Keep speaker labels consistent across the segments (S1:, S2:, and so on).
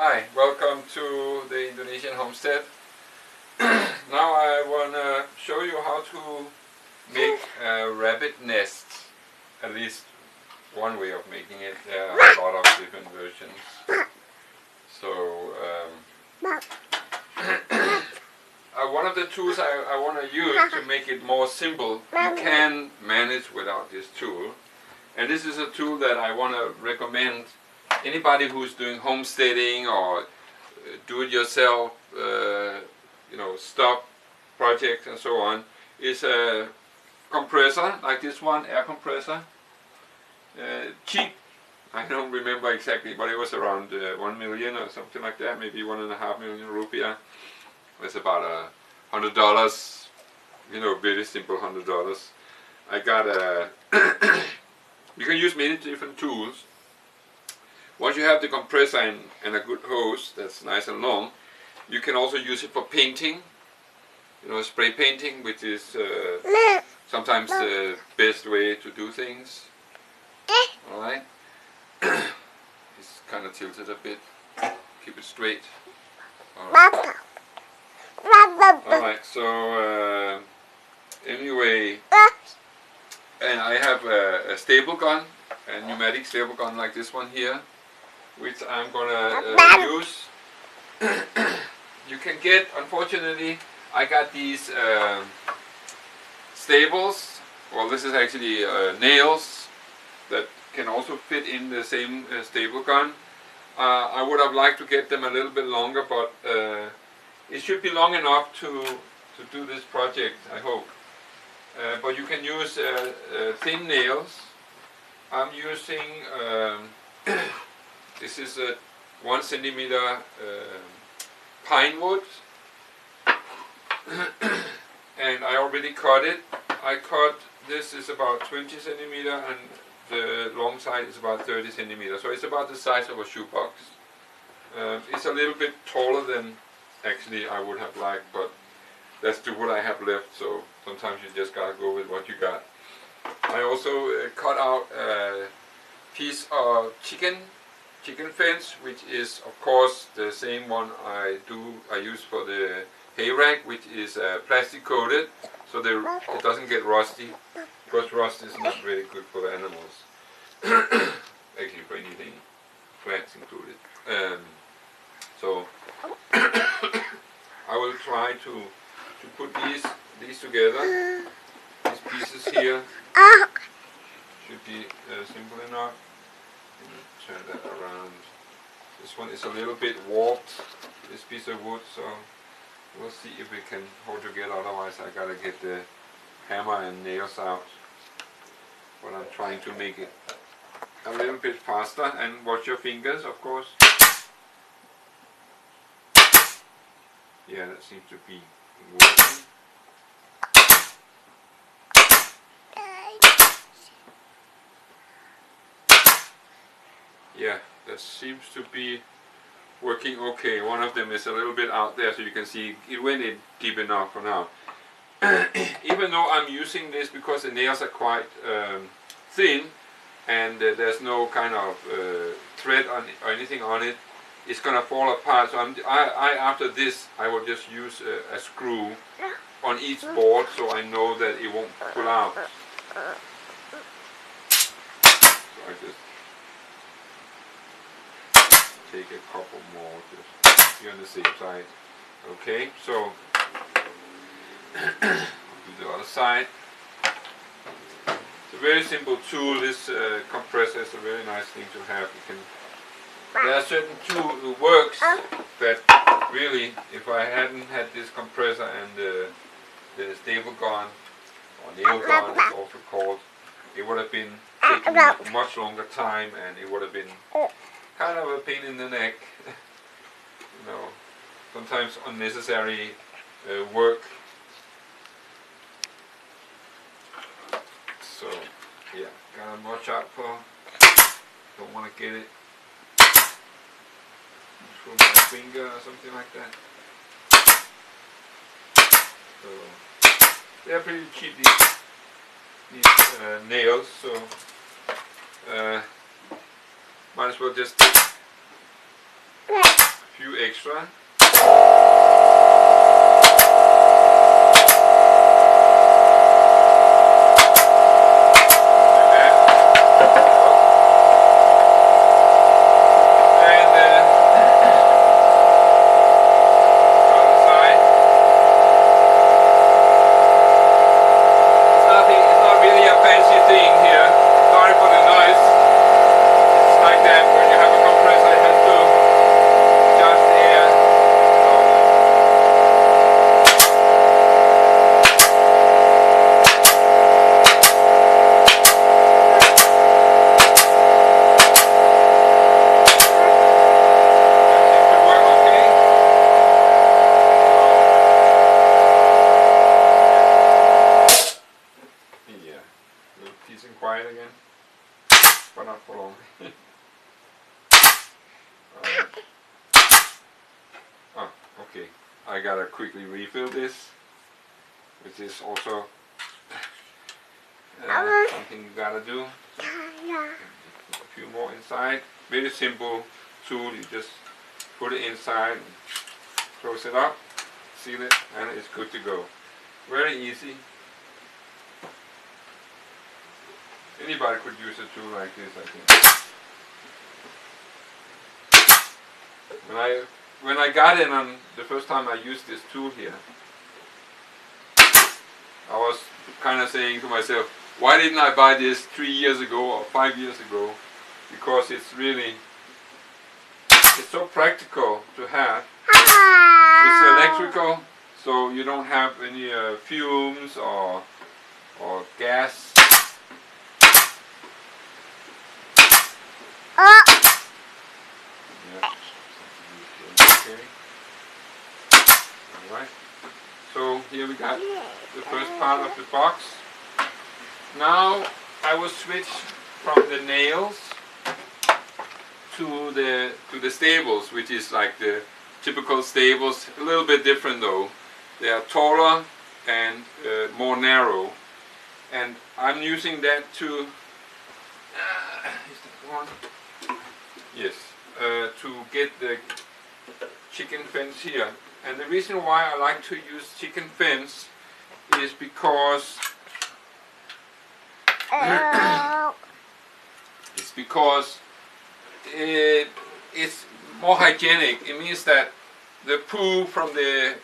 S1: Hi, welcome to the Indonesian homestead. Now I want to show you how to make a rabbit nest. At least one way of making it. There are a lot of different versions. So one of the tools I want to use to make it more simple, you can manage without this tool. And this is a tool that I want to recommend anybody who's doing homesteading or do-it-yourself, stop projects and so on. Is a compressor like this one, air compressor. Cheap. I don't remember exactly, but it was around 1 million or something like that, maybe 1.5 million rupiah. It's about $100. Very simple $100. I got a. You can use many different tools. Once you have the compressor and a good hose that's nice and long, you can also use it for painting. Spray painting, which is sometimes the best way to do things. Alright? It's kind of tilted a bit. Keep it straight. Alright, so anyway, and I have a staple gun, a pneumatic staple gun like this one here, which I'm gonna use. You can get, unfortunately, I got these staples. Well, this is actually nails that can also fit in the same staple gun. I would have liked to get them a little bit longer, but it should be long enough to do this project, I hope. But you can use thin nails. I'm using this is a 1 centimeter pine wood, and I already cut it. This is about 20 centimeter and the long side is about 30 centimeters, so it's about the size of a shoebox. It's a little bit taller than actually I would have liked, but that's the wood I have left, so sometimes you just gotta go with what you got. I also cut out a piece of chicken fence, which is of course the same one I use for the hay rack, which is plastic coated, so it doesn't get rusty, because rust is not really good for the animals. Actually for anything, plants included. So I will try to put these together. These pieces here should be simple enough. Turn that around. This one is a little bit warped, this piece of wood, so we'll see if we can hold together. Otherwise I gotta get the hammer and nails out. But I'm trying to make it a little bit faster, and watch your fingers, of course. Yeah, that seems to be working. Yeah, that seems to be working okay. One of them is a little bit out there, so you can see it went in deep enough for now. Even though I'm using this because the nails are quite thin and there's no kind of thread or anything on it, it's gonna fall apart. So after this I will just use a screw on each board, so I know that it won't pull out. So I just take a couple more, just be on the safe side. Okay, so do the other side. It's a very simple tool. This compressor is a very nice thing to have. There are certain tools works that really, if I hadn't had this compressor and the staple gun, or nail gun it's also called, it would have been taking a much longer time, and it would have been kind of a pain in the neck. Sometimes unnecessary work. So yeah, gotta watch out for. Don't want to get it through my finger or something like that. So they're pretty cheap, these nails. So might as well just few extra. Peace and quiet again, but not for long. Oh, okay. I gotta quickly refill this, which is also something you gotta do. So, a few more inside. Very simple tool. You just put it inside, and close it up, seal it, and it's good to go. Very easy. Anybody could use a tool like this, I think. When I got in on the first time I used this tool here, I was kind of saying to myself, why didn't I buy this 3 years ago or 5 years ago? Because it's so practical to have. It's electrical, so you don't have any fumes or gas. Okay. Alright. So here we got the first part of the box. Now I will switch from the nails to the stables, which is like the typical stables. A little bit different though. They are taller and more narrow. And I'm using that to is that one? Yes, to get the chicken fence here. And the reason why I like to use chicken fence is because it's more hygienic. It means that the poo from the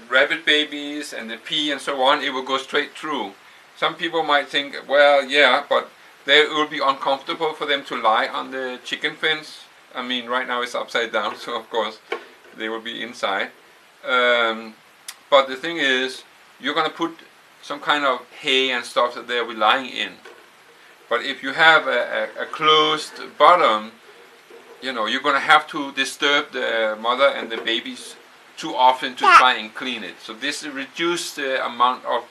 S1: rabbit babies and the pee and so on, it will go straight through. Some people might think, well, yeah, but it will be uncomfortable for them to lie on the chicken fence. I mean, right now it's upside down, so of course they will be inside. But the thing is, you're going to put some kind of hay and stuff that they'll be lying in. But if you have a closed bottom, you know, you're going to have to disturb the mother and the babies too often to try and clean it. So this reduces the amount of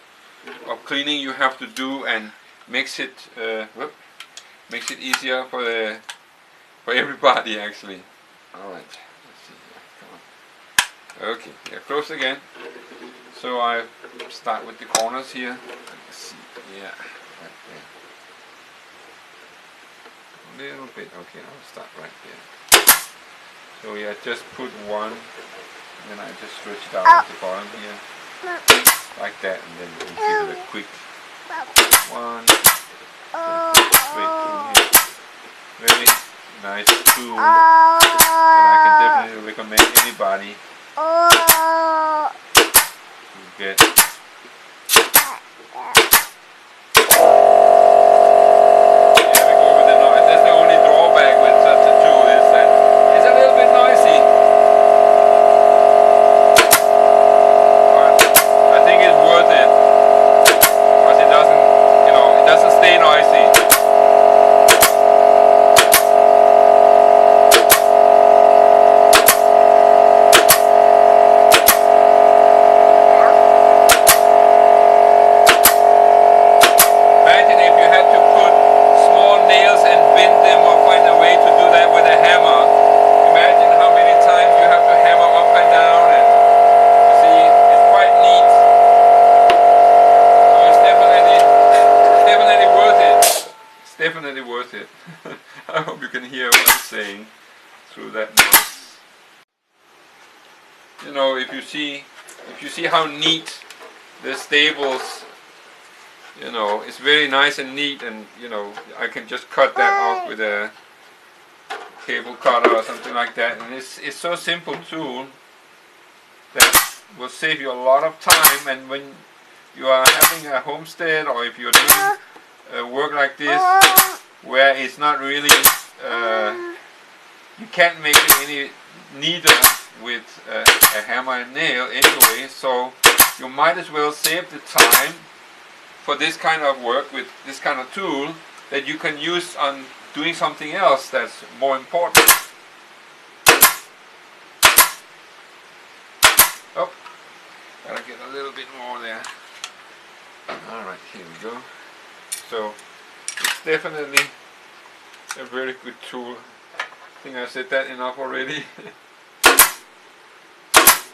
S1: cleaning you have to do and makes it easier for everybody actually. All right, let's see here. Come on. Okay, yeah, close again. So I start with the corners here. Let's see, yeah, right there. A little bit. Okay, I'll start right there. So yeah, just put one, and then I just stretch it out at the bottom here, like that, and then you give it a quick one. Straight through here. Very nice tool that I can definitely recommend anybody to get. you know, if you see how neat the stables, you know, it's very nice and neat, and you know, I can just cut that off with a cable cutter or something like that, and it's so simple tool that will save you a lot of time. And when you are having a homestead, or if you're doing work like this where it's not really you can't make it any neater with a hammer and nail anyway, so you might as well save the time for this kind of work with this kind of tool that you can use on doing something else that's more important. Oh, gotta get a little bit more there. Alright, here we go. So, it's definitely a very good tool. I think I said that enough already.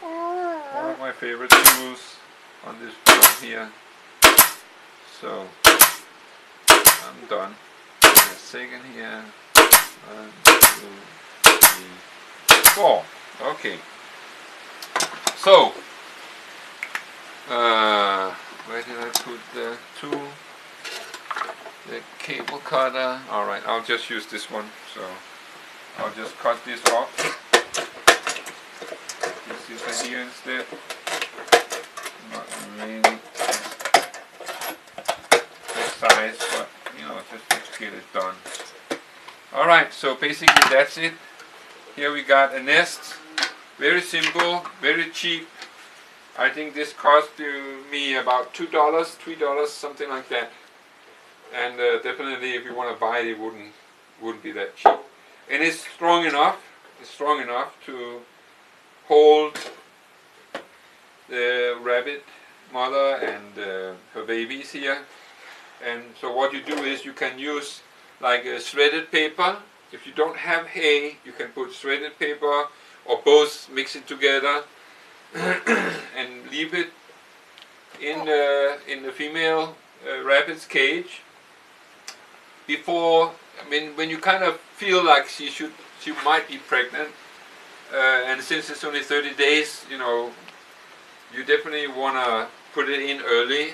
S1: One of my favorite tools on this board here. So, I'm done. Wait a second here. 1, 2, 3, 4. Okay. So, where did I put the tool? The cable cutter. Alright, I'll just use this one. So, I'll just cut this off. This is here instead. Not really precise, but you know, just to get it done. Alright, so basically that's it. Here we got a nest. Very simple, very cheap. I think this cost me about $2, $3, something like that. And definitely, if you want to buy it, it wouldn't be that cheap. And it's strong enough. It's strong enough to hold the rabbit mother and her babies here. And so what you do is you can use like a shredded paper. If you don't have hay, you can put shredded paper or both, mix it together and leave it in the female rabbit's cage. Before, I mean, when you kind of feel like she might be pregnant, and since it's only 30 days, you know, you definitely want to put it in early,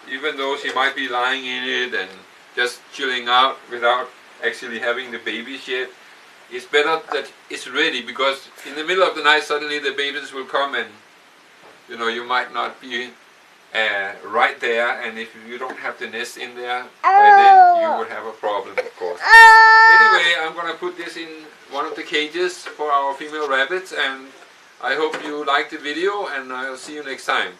S1: even though she might be lying in it and just chilling out without actually having the babies yet. It's better that it's ready, because in the middle of the night suddenly the babies will come, and you know, you might not be right there, and if you don't have the nest in there by then, you would have a problem, of course. Anyway, I'm going to put this in one of the cages for our female rabbits, and I hope you liked the video, and I'll see you next time.